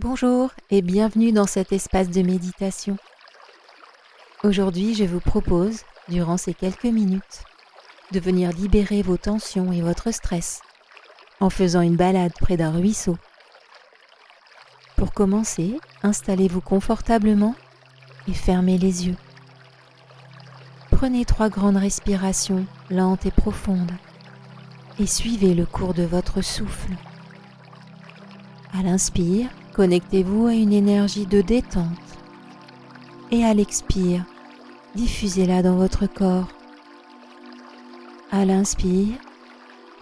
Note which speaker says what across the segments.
Speaker 1: Bonjour et bienvenue dans cet espace de méditation. Aujourd'hui, je vous propose, durant ces quelques minutes, de venir libérer vos tensions et votre stress en faisant une balade près d'un ruisseau. Pour commencer, installez-vous confortablement et fermez les yeux. Prenez 3 grandes respirations lentes et profondes et suivez le cours de votre souffle. À l'inspire, connectez-vous à une énergie de détente et à l'expire, diffusez-la dans votre corps. À l'inspire,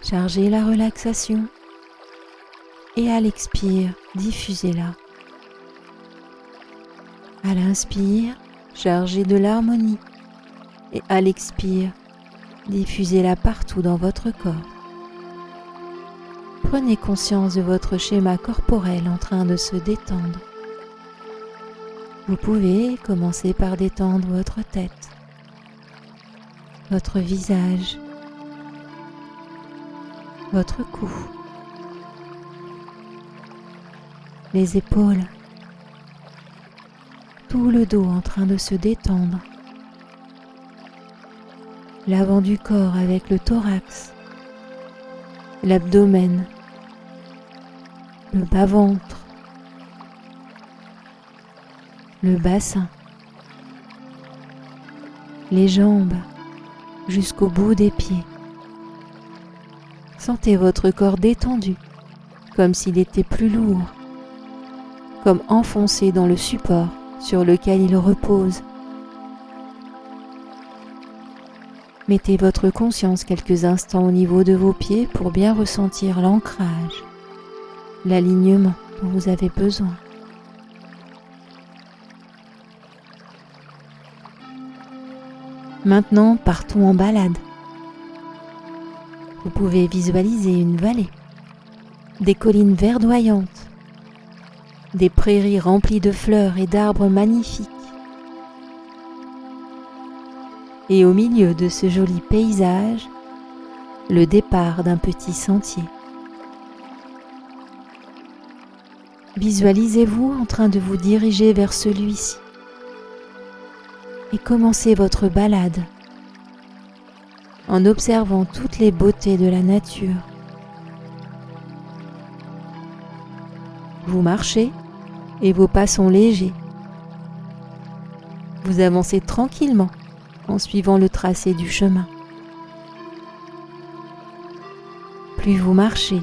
Speaker 1: chargez la relaxation et à l'expire, diffusez-la. À l'inspire, chargez de l'harmonie et à l'expire, diffusez-la partout dans votre corps. Prenez conscience de votre schéma corporel en train de se détendre. Vous pouvez commencer par détendre votre tête, votre visage, votre cou, les épaules, tout le dos en train de se détendre, l'avant du corps avec le thorax, l'abdomen, le bas-ventre, le bassin, les jambes jusqu'au bout des pieds. Sentez votre corps détendu, comme s'il était plus lourd, comme enfoncé dans le support sur lequel il repose. Mettez votre conscience quelques instants au niveau de vos pieds pour bien ressentir l'ancrage, l'alignement dont vous avez besoin. Maintenant, partons en balade. Vous pouvez visualiser une vallée, des collines verdoyantes, des prairies remplies de fleurs et d'arbres magnifiques. Et au milieu de ce joli paysage, le départ d'un petit sentier. Visualisez-vous en train de vous diriger vers celui-ci et commencez votre balade en observant toutes les beautés de la nature. Vous marchez et vos pas sont légers. Vous avancez tranquillement en suivant le tracé du chemin. Plus vous marchez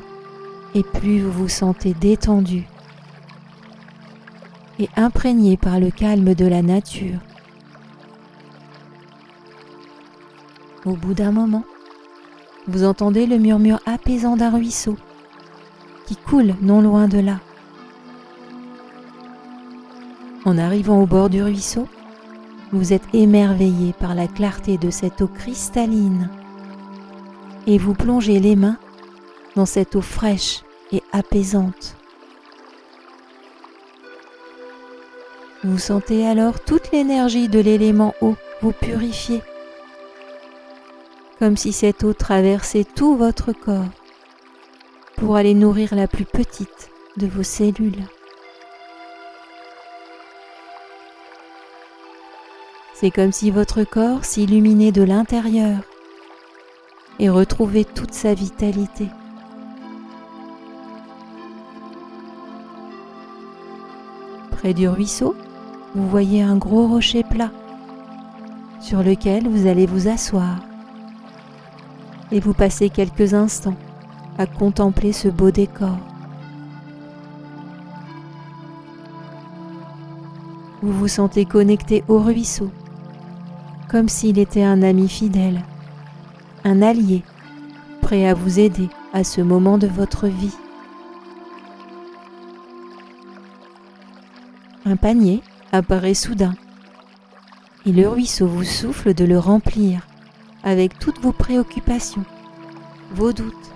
Speaker 1: et plus vous vous sentez détendu et imprégné par le calme de la nature. Au bout d'un moment, vous entendez le murmure apaisant d'un ruisseau qui coule non loin de là. En arrivant au bord du ruisseau, vous êtes émerveillé par la clarté de cette eau cristalline et vous plongez les mains dans cette eau fraîche et apaisante. Vous sentez alors toute l'énergie de l'élément eau vous purifier, comme si cette eau traversait tout votre corps pour aller nourrir la plus petite de vos cellules. C'est comme si votre corps s'illuminait de l'intérieur et retrouvait toute sa vitalité. Près du ruisseau, vous voyez un gros rocher plat sur lequel vous allez vous asseoir et vous passez quelques instants à contempler ce beau décor. Vous vous sentez connecté au ruisseau, comme s'il était un ami fidèle, un allié, prêt à vous aider à ce moment de votre vie. Un panier apparaît soudain, et le ruisseau vous souffle de le remplir avec toutes vos préoccupations, vos doutes,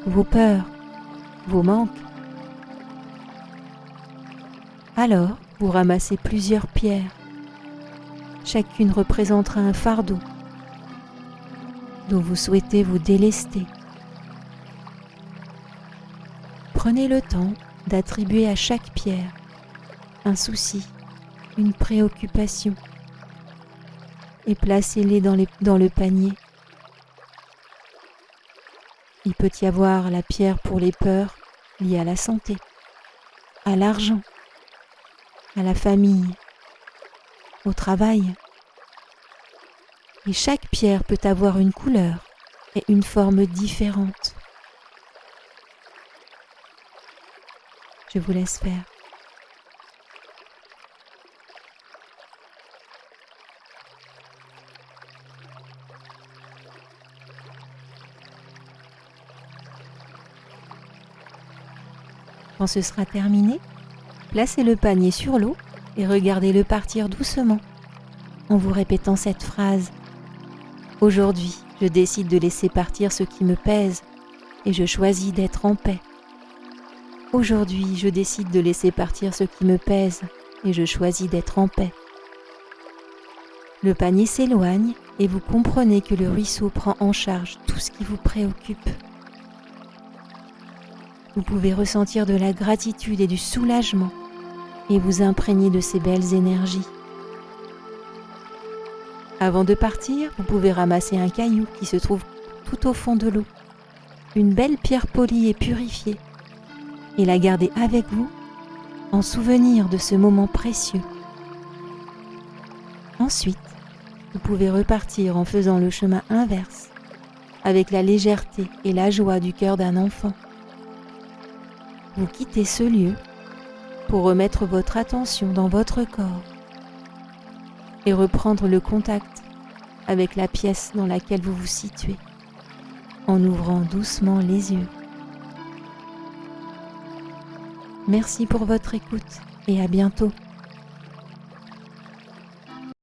Speaker 1: vos peurs, vos manques. Alors, vous ramassez plusieurs pierres. Chacune représentera un fardeau dont vous souhaitez vous délester. Prenez le temps d'attribuer à chaque pierre un souci, une préoccupation, et placez-les dans le panier. Il peut y avoir la pierre pour les peurs liées à la santé, à l'argent, à la famille, au travail. Et chaque pierre peut avoir une couleur et une forme différente. Je vous laisse faire. Quand ce sera terminé, placez le panier sur l'eau et regardez-le partir doucement en vous répétant cette phrase. Aujourd'hui, je décide de laisser partir ce qui me pèse et je choisis d'être en paix. Aujourd'hui, je décide de laisser partir ce qui me pèse et je choisis d'être en paix. Le panier s'éloigne et vous comprenez que le ruisseau prend en charge tout ce qui vous préoccupe. Vous pouvez ressentir de la gratitude et du soulagement et vous imprégner de ces belles énergies. Avant de partir, vous pouvez ramasser un caillou qui se trouve tout au fond de l'eau, une belle pierre polie et purifiée, et la garder avec vous en souvenir de ce moment précieux. Ensuite, vous pouvez repartir en faisant le chemin inverse, avec la légèreté et la joie du cœur d'un enfant. Vous quittez ce lieu pour remettre votre attention dans votre corps et reprendre le contact avec la pièce dans laquelle vous vous situez, en ouvrant doucement les yeux. Merci pour votre écoute et à bientôt.